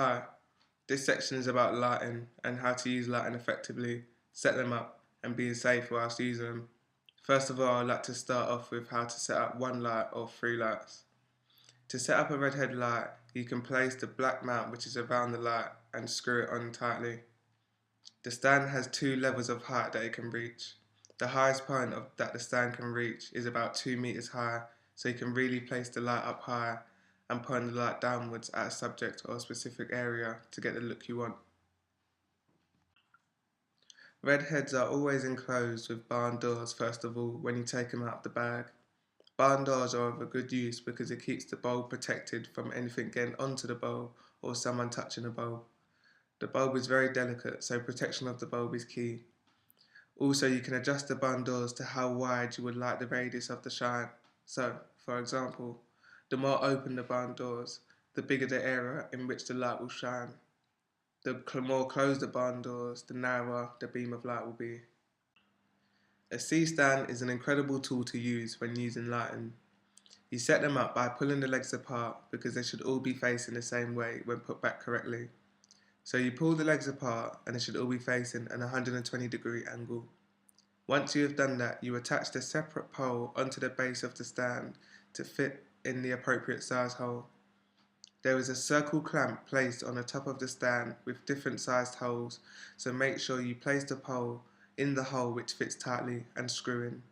Hi, this section is about lighting and how to use lighting effectively, set them up and being safe whilst using them. First of all, I'd like to start off with how to set up one light or three lights. To set up a redhead light, you can place the black mount which is around the light and screw it on tightly. The stand has two levels of height that it can reach. The highest point that the stand can reach is about 2 meters high, so you can really place the light up high and point the light downwards at a subject or a specific area to get the look you want. Redheads are always enclosed with barn doors first of all when you take them out of the bag. Barn doors are of a good use because it keeps the bulb protected from anything getting onto the bulb or someone touching the bulb. The bulb is very delicate, so protection of the bulb is key. Also, you can adjust the barn doors to how wide you would like the radius of the shine. So, for example, the more open the barn doors, the bigger the area in which the light will shine. The more closed the barn doors, the narrower the beam of light will be. A C-stand is an incredible tool to use when using lighting. You set them up by pulling the legs apart because they should all be facing the same way when put back correctly. So you pull the legs apart and they should all be facing an 120-degree angle. Once you have done that, you attach the separate pole onto the base of the stand to fit in the appropriate size hole. There is a circle clamp placed on the top of the stand with different sized holes, so make sure you place the pole in the hole which fits tightly and screw in.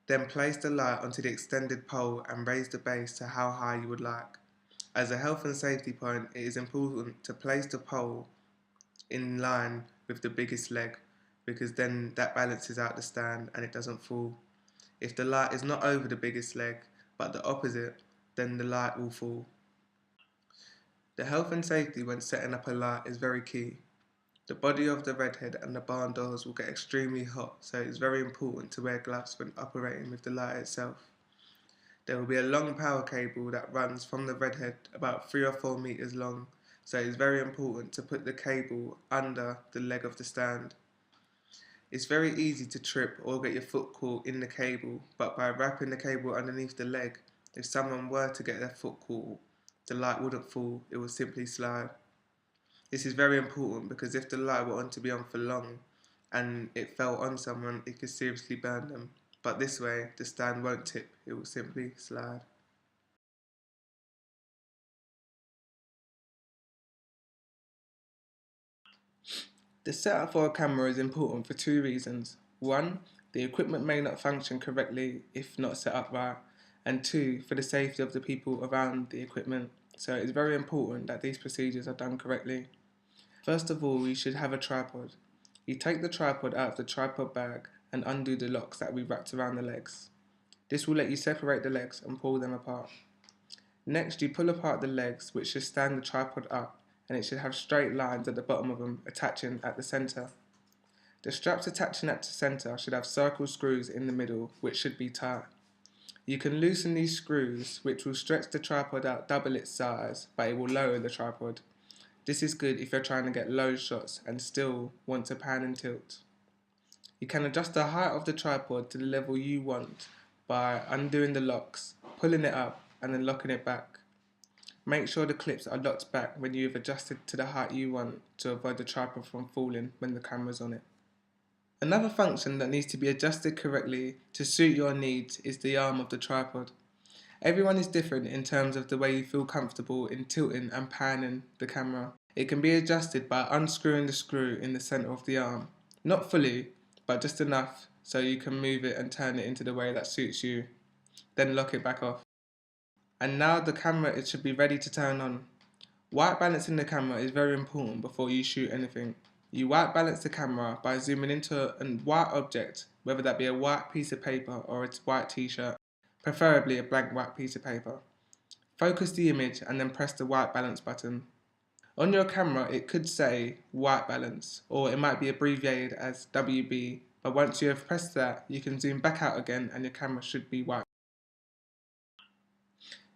Then place the light onto the extended pole and raise the base to how high you would like. As a health and safety point, it is important to place the pole in line with the biggest leg because then that balances out the stand and it doesn't fall. If the light is not over the biggest leg but the opposite, then the light will fall. The health and safety when setting up a light is very key. The body of the redhead and the barn doors will get extremely hot, so it is very important to wear gloves when operating with the light itself. There will be a long power cable that runs from the redhead about 3 or 4 meters long, so it is very important to put the cable under the leg of the stand. It's very easy to trip or get your foot caught in the cable, but by wrapping the cable underneath the leg, if someone were to get their foot caught, the light wouldn't fall, it would simply slide. This is very important because if the light were to be on for long and it fell on someone, it could seriously burn them. But this way, the stand won't tip, it will simply slide. The setup for a camera is important for two reasons. One, the equipment may not function correctly if not set up right, and two, for the safety of the people around the equipment. So it is very important that these procedures are done correctly. First of all, you should have a tripod. You take the tripod out of the tripod bag and undo the locks that we wrapped around the legs. This will let you separate the legs and pull them apart. Next, you pull apart the legs, which should stand the tripod up, and it should have straight lines at the bottom of them attaching at the centre. The straps attaching at the centre should have circle screws in the middle, which should be tight. You can loosen these screws, which will stretch the tripod out double its size, but it will lower the tripod. This is good if you're trying to get low shots and still want to pan and tilt. You can adjust the height of the tripod to the level you want by undoing the locks, pulling it up and then locking it back. Make sure the clips are locked back when you have adjusted to the height you want to avoid the tripod from falling when the camera's on it. Another function that needs to be adjusted correctly to suit your needs is the arm of the tripod. Everyone is different in terms of the way you feel comfortable in tilting and panning the camera. It can be adjusted by unscrewing the screw in the centre of the arm. Not fully, but just enough so you can move it and turn it into the way that suits you. Then lock it back off. And now the camera, it should be ready to turn on. White balancing the camera is very important before you shoot anything. You white balance the camera by zooming into a white object, whether that be a white piece of paper or a white t-shirt, preferably a blank white piece of paper. Focus the image and then press the white balance button. On your camera it could say white balance, or it might be abbreviated as WB, but once you have pressed that, you can zoom back out again and your camera should be white.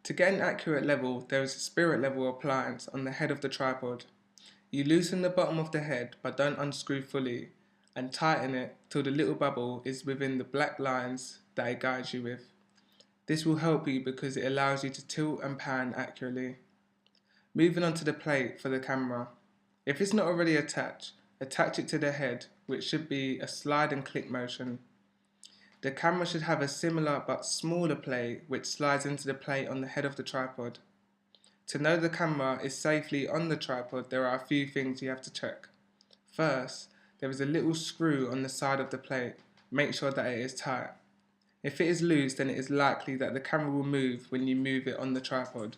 To get an accurate level, there is a spirit level appliance on the head of the tripod. You loosen the bottom of the head but don't unscrew fully and tighten it till the little bubble is within the black lines that it guides you with. This will help you because it allows you to tilt and pan accurately. Moving on to the plate for the camera. If it's not already attached, attach it to the head, which should be a slide and click motion. The camera should have a similar but smaller plate which slides into the plate on the head of the tripod. To know the camera is safely on the tripod, there are a few things you have to check. First, there is a little screw on the side of the plate. Make sure that it is tight. If it is loose, then it is likely that the camera will move when you move it on the tripod.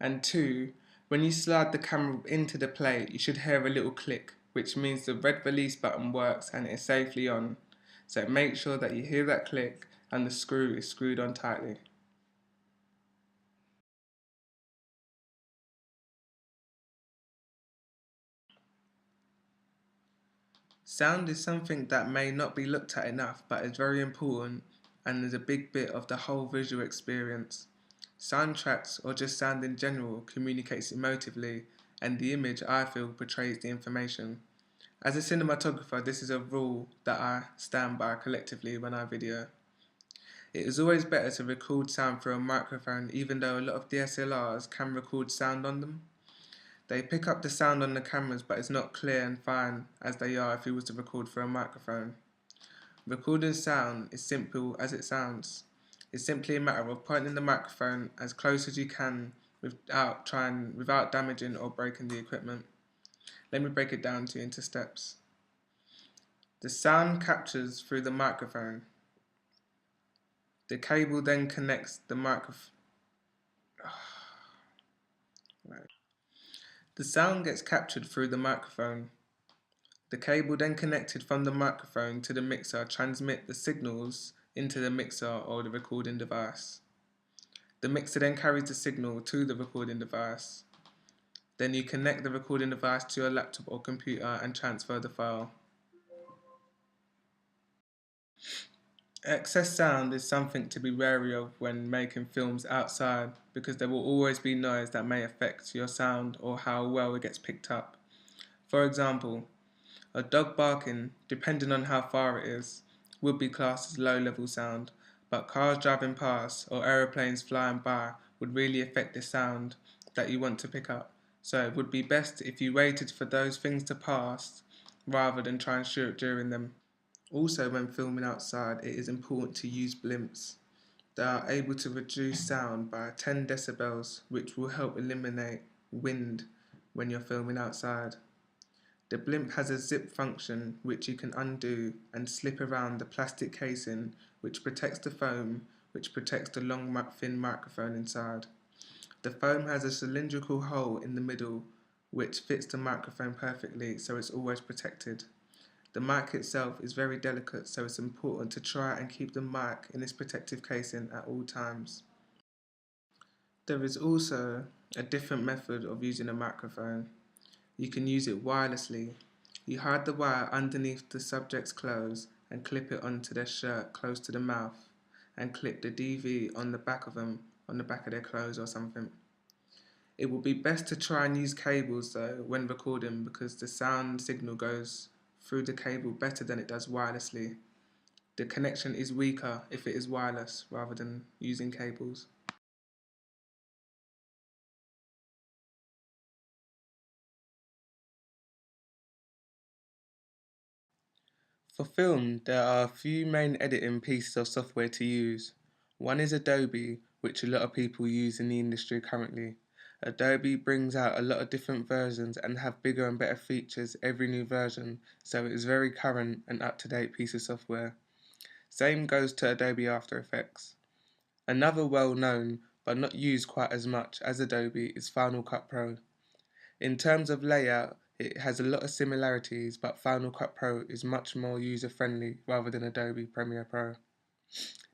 And two, when you slide the camera into the plate, you should hear a little click, which means the red release button works and it is safely on. So make sure that you hear that click and the screw is screwed on tightly. Sound is something that may not be looked at enough but is very important and is a big bit of the whole visual experience. Soundtracks or just sound in general communicates emotively and the image I feel portrays the information. As a cinematographer, this is a rule that I stand by collectively when I video. It is always better to record sound through a microphone even though a lot of DSLRs can record sound on them. They pick up the sound on the cameras but it's not clear and fine as they are if you was to record through a microphone. Recording sound is simple as it sounds. It's simply a matter of pointing the microphone as close as you can without damaging or breaking the equipment. Let me break it down to you into steps. The sound captures through the microphone. The cable then connects the microphone. The sound gets captured through the microphone. The cable then connected from the microphone to the mixer transmit the signals into the mixer or the recording device. The mixer then carries the signal to the recording device. Then you connect the recording device to your laptop or computer and transfer the file. Excess sound is something to be wary of when making films outside because there will always be noise that may affect your sound or how well it gets picked up. For example, a dog barking, depending on how far it is, would be classed as low-level sound, but cars driving past or aeroplanes flying by would really affect the sound that you want to pick up. So it would be best if you waited for those things to pass rather than try and shoot during them. Also, when filming outside, it is important to use blimps. They are able to reduce sound by 10 decibels, which will help eliminate wind when you're filming outside. The blimp has a zip function which you can undo and slip around the plastic casing which protects the foam, which protects the long thin microphone inside. The foam has a cylindrical hole in the middle which fits the microphone perfectly so it's always protected. The mic itself is very delicate so it's important to try and keep the mic in its protective casing at all times. There is also a different method of using a microphone. You can use it wirelessly. You hide the wire underneath the subject's clothes and clip it onto their shirt close to the mouth and clip the DV on the back of them, on the back of their clothes or something. It would be best to try and use cables though when recording because the sound signal goes through the cable better than it does wirelessly. The connection is weaker if it is wireless rather than using cables. For film, there are a few main editing pieces of software to use. One is Adobe, which a lot of people use in the industry currently. Adobe brings out a lot of different versions and have bigger and better features every new version, so it is very current and up-to-date piece of software. Same goes to Adobe After Effects. Another well-known, but not used quite as much as Adobe is Final Cut Pro. In terms of layout, it has a lot of similarities, but Final Cut Pro is much more user-friendly rather than Adobe Premiere Pro.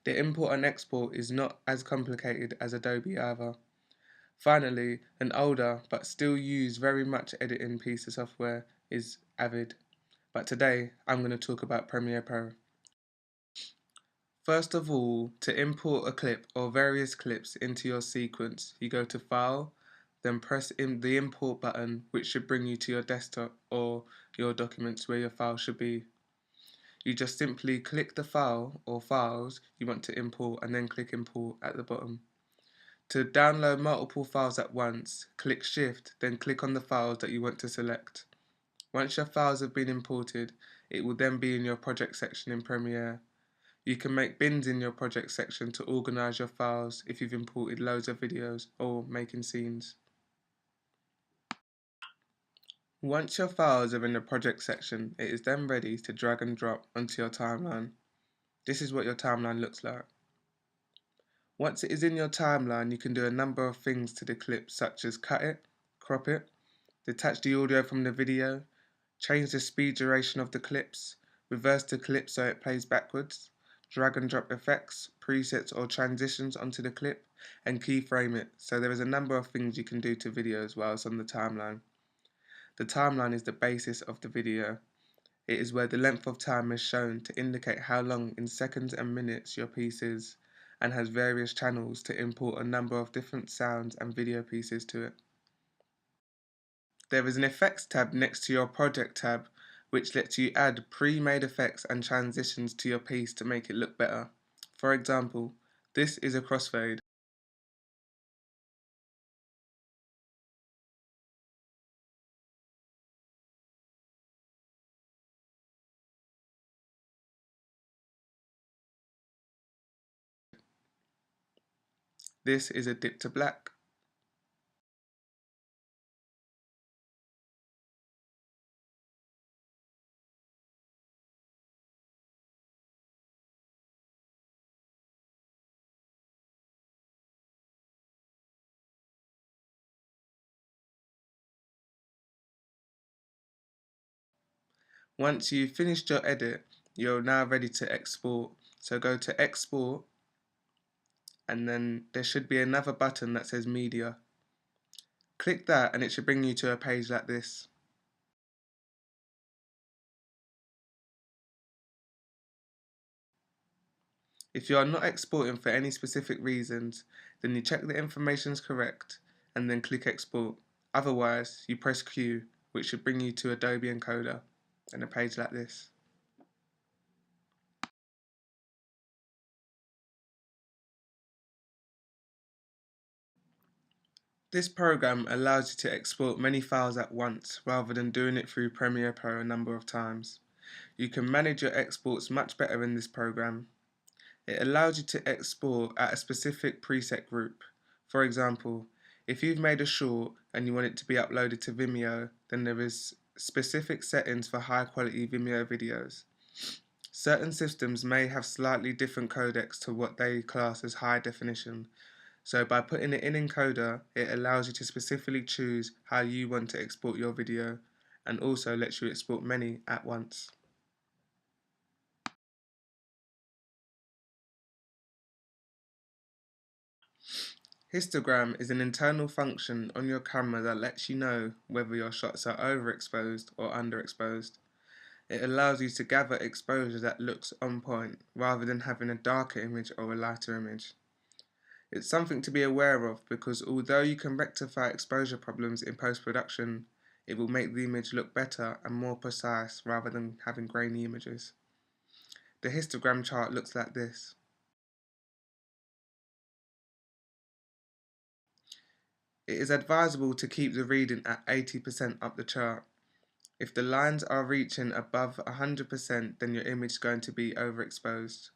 The import and export is not as complicated as Adobe either. Finally, an older but still used very much editing piece of software is Avid. But today, I'm going to talk about Premiere Pro. First of all, to import a clip or various clips into your sequence, you go to File, then press the import button, which should bring you to your desktop or your documents where your file should be. You just simply click the file or files you want to import and then click import at the bottom. To download multiple files at once, click Shift, then click on the files that you want to select. Once your files have been imported, it will then be in your project section in Premiere. You can make bins in your project section to organise your files if you've imported loads of videos or making scenes. Once your files are in the project section, it is then ready to drag and drop onto your timeline. This is what your timeline looks like. Once it is in your timeline, you can do a number of things to the clip, such as cut it, crop it, detach the audio from the video, change the speed duration of the clips, reverse the clip so it plays backwards, drag and drop effects, presets or transitions onto the clip, and keyframe it. So there is a number of things you can do to videos while it's on the timeline. The timeline is the basis of the video. It is where the length of time is shown to indicate how long in seconds and minutes your piece is, and has various channels to import a number of different sounds and video pieces to it. There is an Effects tab next to your Project tab, which lets you add pre-made effects and transitions to your piece to make it look better. For example, this is a crossfade. This is a dip to black. Once you've finished your edit, you're now ready to export. So go to Export, and then there should be another button that says Media. Click that and it should bring you to a page like this. If you are not exporting for any specific reasons, then you check the information is correct and then click Export. Otherwise, you press Q, which should bring you to Adobe Encoder and a page like this. This program allows you to export many files at once rather than doing it through Premiere Pro a number of times. You can manage your exports much better in this program. It allows you to export at a specific preset group. For example, if you've made a short and you want it to be uploaded to Vimeo, then there is specific settings for high quality Vimeo videos. Certain systems may have slightly different codecs to what they class as high definition, so by putting it in encoder, it allows you to specifically choose how you want to export your video, and also lets you export many at once. Histogram is an internal function on your camera that lets you know whether your shots are overexposed or underexposed. It allows you to gather exposure that looks on point rather than having a darker image or a lighter image. It's something to be aware of because although you can rectify exposure problems in post-production, it will make the image look better and more precise rather than having grainy images. The histogram chart looks like this. It is advisable to keep the reading at 80% up the chart. If the lines are reaching above 100%, then your image is going to be overexposed.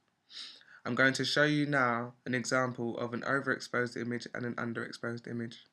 I'm going to show you now an example of an overexposed image and an underexposed image.